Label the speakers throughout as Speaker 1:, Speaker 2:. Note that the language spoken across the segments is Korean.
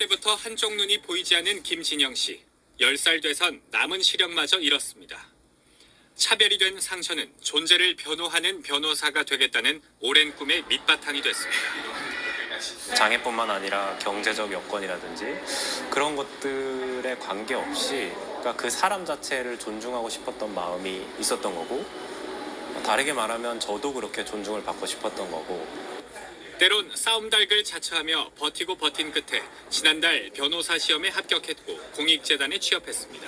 Speaker 1: 때부터 한쪽 눈이 보이지 않는 김진영 씨. 10살 돼선 남은 시력마저 잃었습니다. 차별이 된 상처는 존재를 변호하는 변호사가 되겠다는 오랜 꿈의 밑바탕이 됐습니다.
Speaker 2: 장애뿐만 아니라 경제적 여건이라든지 그런 것들에 관계없이 그러니까 그 사람 자체를 존중하고 싶었던 마음이 있었던 거고, 다르게 말하면 저도 그렇게 존중을 받고 싶었던 거고.
Speaker 1: 때론 싸움닭을 자처하며 버티고 버틴 끝에 지난달 변호사 시험에 합격했고 공익재단에 취업했습니다.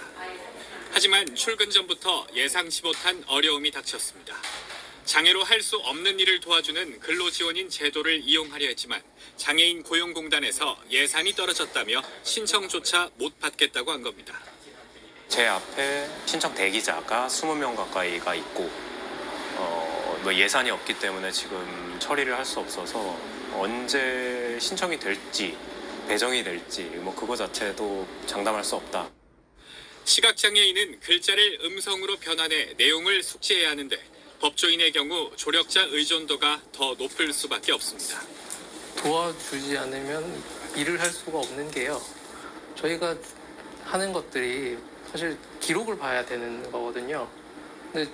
Speaker 1: 하지만 출근 전부터 예상치 못한 어려움이 닥쳤습니다. 장애로 할 수 없는 일을 도와주는 근로지원인 제도를 이용하려 했지만 장애인 고용공단에서 예산이 떨어졌다며 신청조차 못 받겠다고 한 겁니다.
Speaker 2: 제 앞에 신청 대기자가 20명 가까이가 있고 예산이 없기 때문에 지금 처리를 할 수 없어서 언제 신청이 될지 배정이 될지 그거 자체도 장담할 수 없다.
Speaker 1: 시각장애인은 글자를 음성으로 변환해 내용을 숙지해야 하는데 법조인의 경우 조력자 의존도가 더 높을 수밖에 없습니다.
Speaker 3: 도와주지 않으면 일을 할 수가 없는 게요. 저희가 하는 것들이 사실 기록을 봐야 되는 거거든요. 근데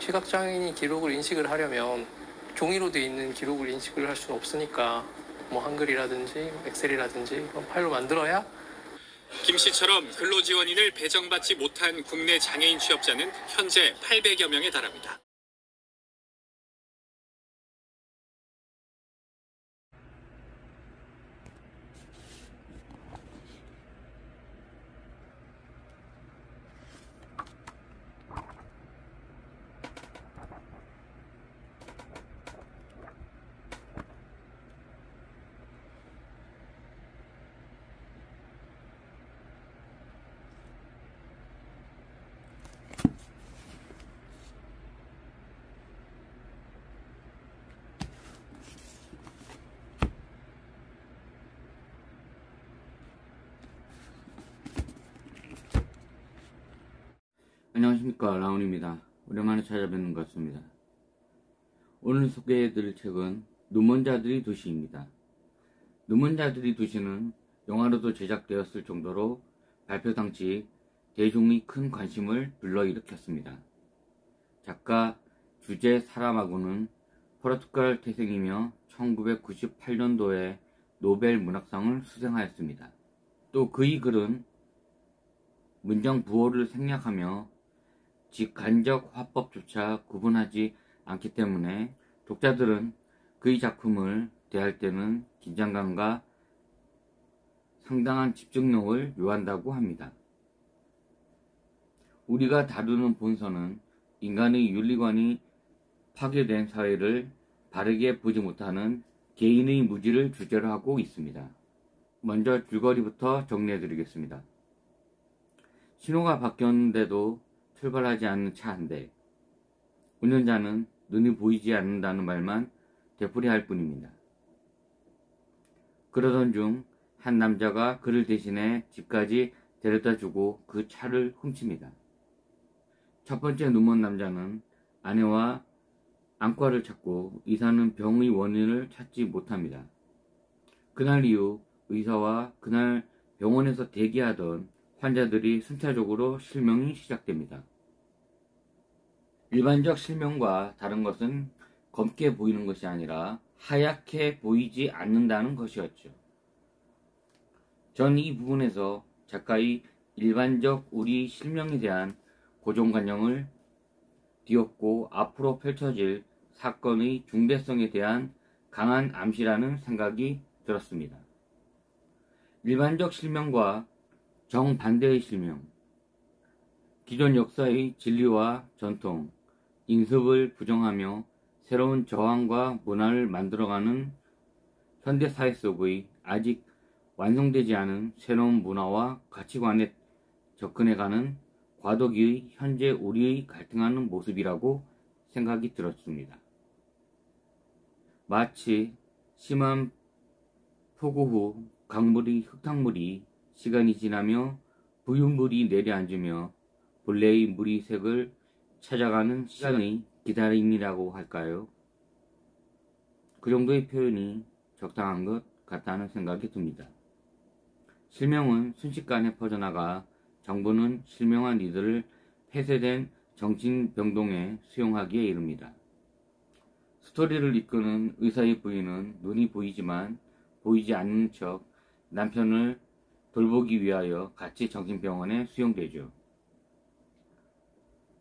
Speaker 3: 시각장애인이 기록을 인식을 하려면 종이로 돼 있는 기록을 인식을 할 수는 없으니까 한글이라든지 엑셀이라든지 파일로 만들어야.
Speaker 1: 김 씨처럼 근로지원인을 배정받지 못한 국내 장애인 취업자는 현재 800여 명에 달합니다.
Speaker 4: 안녕하십니까, 라온입니다. 오랜만에 찾아뵙는 것 같습니다. 오늘 소개해드릴 책은 눈먼 자들의 도시입니다. 눈먼 자들의 도시는 영화로도 제작되었을 정도로 발표 당시 대중의 큰 관심을 불러일으켰습니다. 작가 주제 사라마고는 포르투갈 태생이며 1998년도에 노벨 문학상을 수상하였습니다. 또 그의 글은 문장 부호를 생략하며 직간접 화법조차 구분하지 않기 때문에 독자들은 그의 작품을 대할 때는 긴장감과 상당한 집중력을 요한다고 합니다. 우리가 다루는 본서는 인간의 윤리관이 파괴된 사회를 바르게 보지 못하는 개인의 무지를 주제로 하고 있습니다. 먼저 줄거리부터 정리해드리겠습니다. 신호가 바뀌었는데도 출발하지 않는 차 한 대. 운전자는 눈이 보이지 않는다는 말만 되풀이할 뿐입니다. 그러던 중 한 남자가 그를 대신해 집까지 데려다주고 그 차를 훔칩니다. 첫 번째 눈먼 남자는 아내와 안과를 찾고 의사는 병의 원인을 찾지 못합니다. 그날 이후 의사와 그날 병원에서 대기하던 환자들이 순차적으로 실명이 시작됩니다. 일반적 실명과 다른 것은 검게 보이는 것이 아니라 하얗게 보이지 않는다는 것이었죠. 전 이 부분에서 작가의 일반적 우리 실명에 대한 고정관념을 뒤엎고 앞으로 펼쳐질 사건의 중대성에 대한 강한 암시라는 생각이 들었습니다. 일반적 실명과 정반대의 실명, 기존 역사의 진리와 전통, 인습을 부정하며 새로운 저항과 문화를 만들어가는 현대사회 속의 아직 완성되지 않은 새로운 문화와 가치관에 접근해가는 과도기의 현재 우리의 갈등하는 모습이라고 생각이 들었습니다. 마치 심한 폭우 후 강물의 흙탕물이 시간이 지나며 부윤물이 내려앉으며 본래의 물의 색을 찾아가는 시간의 기다림이라고 할까요? 그 정도의 표현이 적당한 것 같다는 생각이 듭니다. 실명은 순식간에 퍼져나가 정부는 실명한 이들을 폐쇄된 정신병동에 수용하기에 이릅니다. 스토리를 이끄는 의사의 부인은 눈이 보이지만 보이지 않는 척 남편을 돌보기 위하여 같이 정신병원에 수용되죠.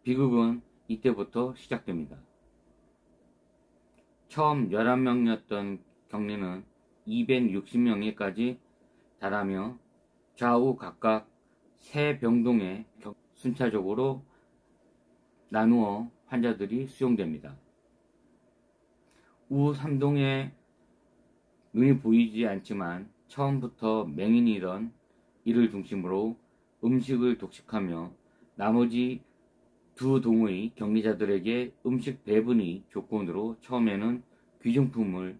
Speaker 4: 비극은 이때부터 시작됩니다. 처음 11명이었던 격리는 260명에까지 달하며 좌우 각각 3병동에 순차적으로 나누어 환자들이 수용됩니다. 우 3동에 눈이 보이지 않지만 처음부터 맹인이던 이를 중심으로 음식을 독식하며 나머지 2동의 격리자들에게 음식 배분이 조건으로 처음에는 귀중품을,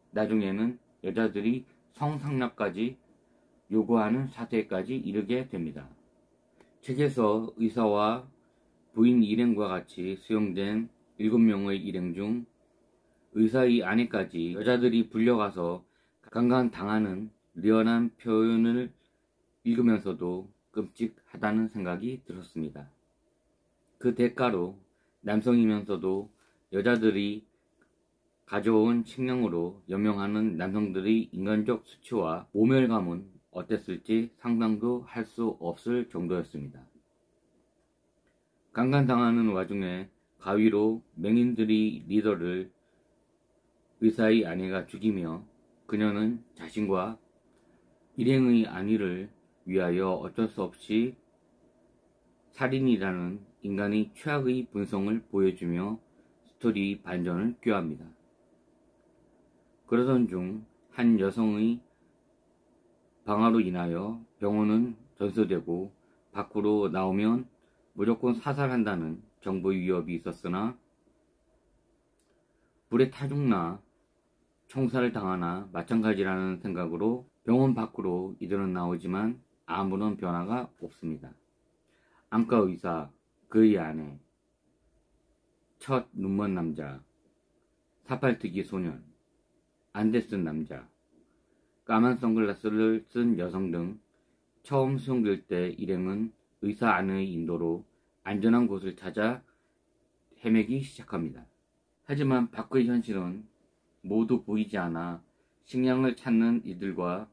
Speaker 4: 나중에는 여자들이 성상납까지 요구하는 사태까지 이르게 됩니다. 책에서 의사와 부인 일행과 같이 수용된 7명의 일행 중 의사의 아내까지 여자들이 불려가서 강간당하는 리얼한 표현을 읽으면서도 끔찍하다는 생각이 들었습니다. 그 대가로 남성이면서도 여자들이 가져온 식량으로 연명하는 남성들의 인간적 수치와 모멸감은 어땠을지 상상도 할 수 없을 정도였습니다. 강간당하는 와중에 가위로 맹인들의 리더를 의사의 아내가 죽이며 그녀는 자신과 일행의 안위를 위하여 어쩔 수 없이 살인이라는 인간의 최악의 본성을 보여주며 스토리 반전을 꾀합니다. 그러던 중 한 여성의 방화로 인하여 병원은 전소되고 밖으로 나오면 무조건 사살한다는 정부의 위협이 있었으나 불에 타죽나 총살을 당하나 마찬가지라는 생각으로 병원 밖으로 이들은 나오지만 아무런 변화가 없습니다. 안과 의사, 그의 아내, 첫 눈먼 남자, 사팔뜨기 소년, 안대 쓴 남자, 까만 선글라스를 쓴 여성 등 처음 수용될 때 일행은 의사 아내의 인도로 안전한 곳을 찾아 헤매기 시작합니다. 하지만 밖의 현실은 모두 보이지 않아 식량을 찾는 이들과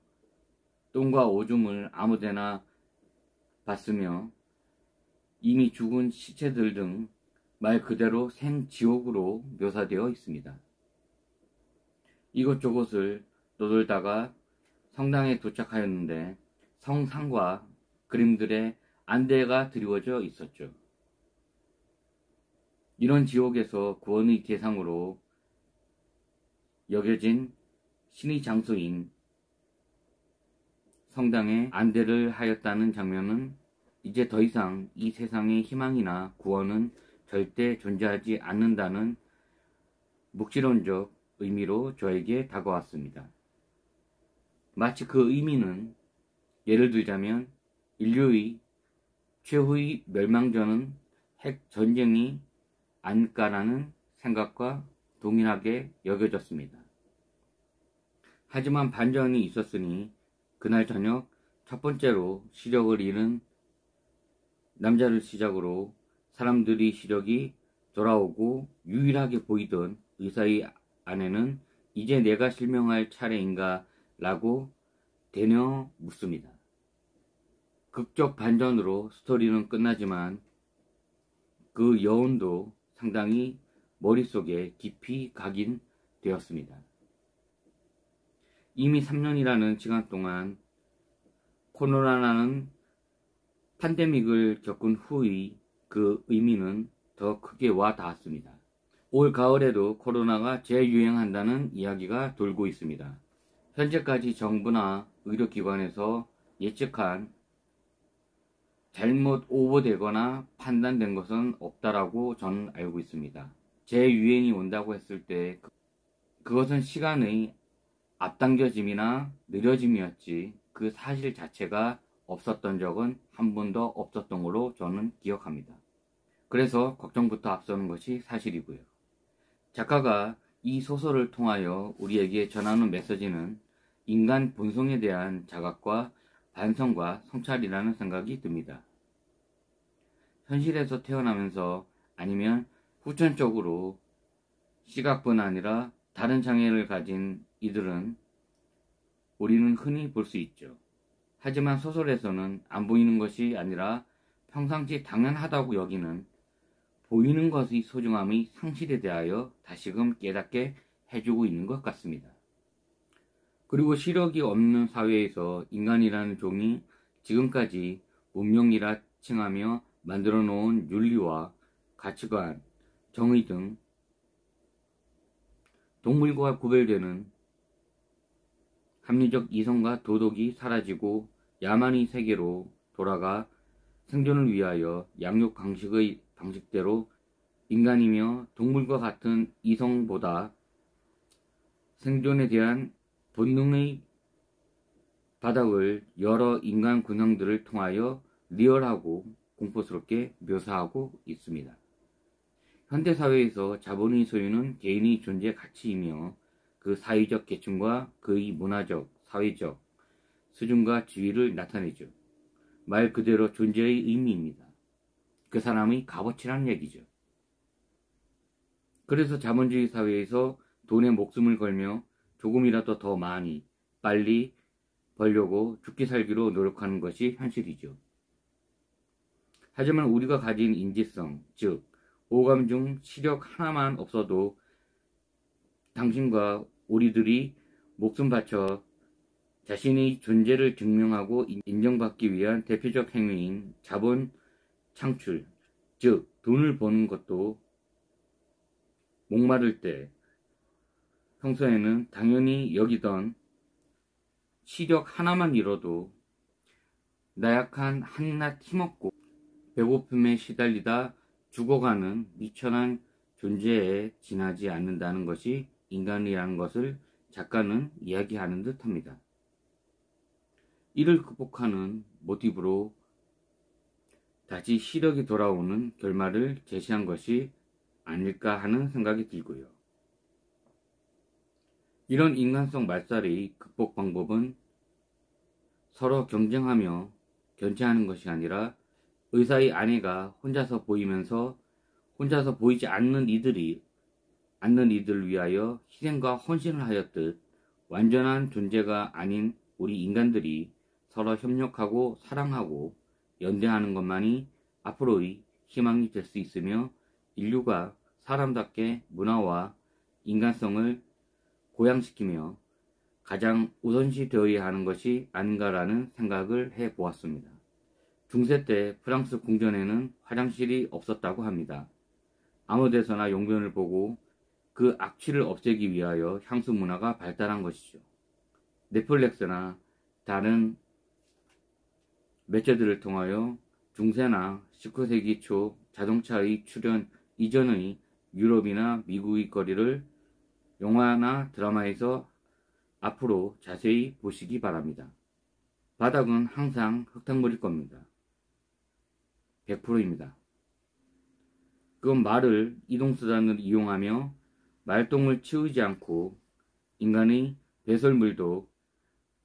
Speaker 4: 똥과 오줌을 아무데나 봤으며 이미 죽은 시체들 등 말 그대로 생지옥으로 묘사되어 있습니다. 이곳저곳을 떠돌다가 성당에 도착하였는데 성상과 그림들의 안대가 드리워져 있었죠. 이런 지옥에서 구원의 대상으로 여겨진 신의 장소인 성당에 안대를 하였다는 장면은 이제 더 이상 이 세상의 희망이나 구원은 절대 존재하지 않는다는 묵시론적 의미로 저에게 다가왔습니다. 마치 그 의미는 예를 들자면 인류의 최후의 멸망전은 핵 전쟁이 아닐까라는 생각과 동일하게 여겨졌습니다. 하지만 반전이 있었으니 그날 저녁 첫 번째로 시력을 잃은 남자를 시작으로 사람들의 시력이 돌아오고 유일하게 보이던 의사의 아내는 이제 내가 실명할 차례인가 라고 되뇌어 묻습니다. 극적 반전으로 스토리는 끝나지만 그 여운도 상당히 머릿속에 깊이 각인되었습니다. 이미 3년이라는 시간 동안 코로나라는 팬데믹을 겪은 후의 그 의미는 더 크게 와 닿았습니다. 올 가을에도 코로나가 재유행한다는 이야기가 돌고 있습니다. 현재까지 정부나 의료기관에서 예측한 잘못 오버되거나 판단된 것은 없다라고 저는 알고 있습니다. 재유행이 온다고 했을 때 그것은 시간의 앞당겨짐이나 느려짐이었지 그 사실 자체가 없었던 적은 한 번도 없었던 걸로 저는 기억합니다. 그래서 걱정부터 앞서는 것이 사실이고요. 작가가 이 소설을 통하여 우리에게 전하는 메시지는 인간 본성에 대한 자각과 반성과 성찰이라는 생각이 듭니다. 현실에서 태어나면서 아니면 후천적으로 시각뿐 아니라 다른 장애를 가진 이들은 우리는 흔히 볼 수 있죠. 하지만 소설에서는 안 보이는 것이 아니라 평상시 당연하다고 여기는 보이는 것의 소중함의 상실에 대하여 다시금 깨닫게 해주고 있는 것 같습니다. 그리고 시력이 없는 사회에서 인간이라는 종이 지금까지 문명이라 칭하며 만들어 놓은 윤리와 가치관, 정의 등 동물과 구별되는 합리적 이성과 도덕이 사라지고 야만의 세계로 돌아가 생존을 위하여 양육 강식의 방식대로 인간이며 동물과 같은 이성보다 생존에 대한 본능의 바닥을 여러 인간 군형들을 통하여 리얼하고 공포스럽게 묘사하고 있습니다. 현대사회에서 자본의 소유는 개인의 존재 가치이며 그 사회적 계층과 그의 문화적, 사회적 수준과 지위를 나타내죠. 말 그대로 존재의 의미입니다. 그 사람의 값어치라는 얘기죠. 그래서 자본주의 사회에서 돈에 목숨을 걸며 조금이라도 더 많이, 빨리 벌려고 죽기 살기로 노력하는 것이 현실이죠. 하지만 우리가 가진 인지성, 즉 오감 중 시력 하나만 없어도 당신과 우리들이 목숨 바쳐 자신의 존재를 증명하고 인정받기 위한 대표적 행위인 자본 창출, 즉 돈을 버는 것도 목마를 때 평소에는 당연히 여기던 시력 하나만 잃어도 나약한 한낱 힘없고 배고픔에 시달리다 죽어가는 미천한 존재에 지나지 않는다는 것이 인간이라는 것을 작가는 이야기하는 듯합니다. 이를 극복하는 모티브로 다시 시력이 돌아오는 결말을 제시한 것이 아닐까 하는 생각이 들고요. 이런 인간성 말살의 극복 방법은 서로 경쟁하며 견제하는 것이 아니라 의사의 아내가 혼자서 보이면서 혼자서 보이지 않는 이들을 위하여 희생과 헌신을 하였듯 완전한 존재가 아닌 우리 인간들이 서로 협력하고 사랑하고 연대하는 것만이 앞으로의 희망이 될 수 있으며 인류가 사람답게 문화와 인간성을 고양시키며 가장 우선시 되어야 하는 것이 아닌가라는 생각을 해보았습니다. 중세 때 프랑스 궁전에는 화장실이 없었다고 합니다. 아무 데서나 용변을 보고 그 악취를 없애기 위하여 향수 문화가 발달한 것이죠. 넷플릭스나 다른 매체들을 통하여 중세나 19세기 초 자동차의 출현 이전의 유럽이나 미국의 거리를 영화나 드라마에서 앞으로 자세히 보시기 바랍니다. 바닥은 항상 흙탕물일 겁니다. 100%입니다. 그건 말을 이동수단을 이용하며 말똥을 치우지 않고 인간의 배설물도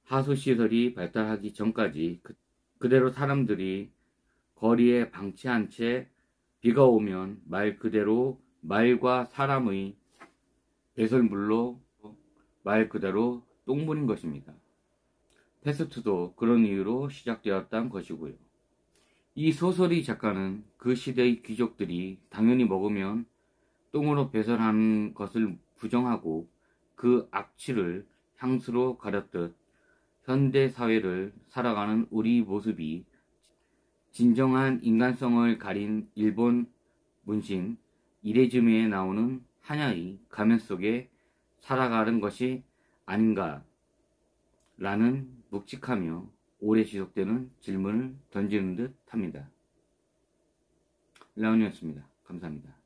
Speaker 4: 하수시설이 발달하기 전까지 그대로 사람들이 거리에 방치한 채 비가 오면 말 그대로 말과 사람의 배설물로 말 그대로 똥물인 것입니다. 패스트도 그런 이유로 시작되었다는 것이고요. 이 소설의 작가는 그 시대의 귀족들이 당연히 먹으면 똥으로 배설하는 것을 부정하고 그 악취를 향수로 가렸듯 현대 사회를 살아가는 우리 모습이 진정한 인간성을 가린 일본 문신 이레즈미에 나오는 하냐의 가면 속에 살아가는 것이 아닌가 라는 묵직하며 오래 지속되는 질문을 던지는 듯 합니다. 라운이었습니다. 감사합니다.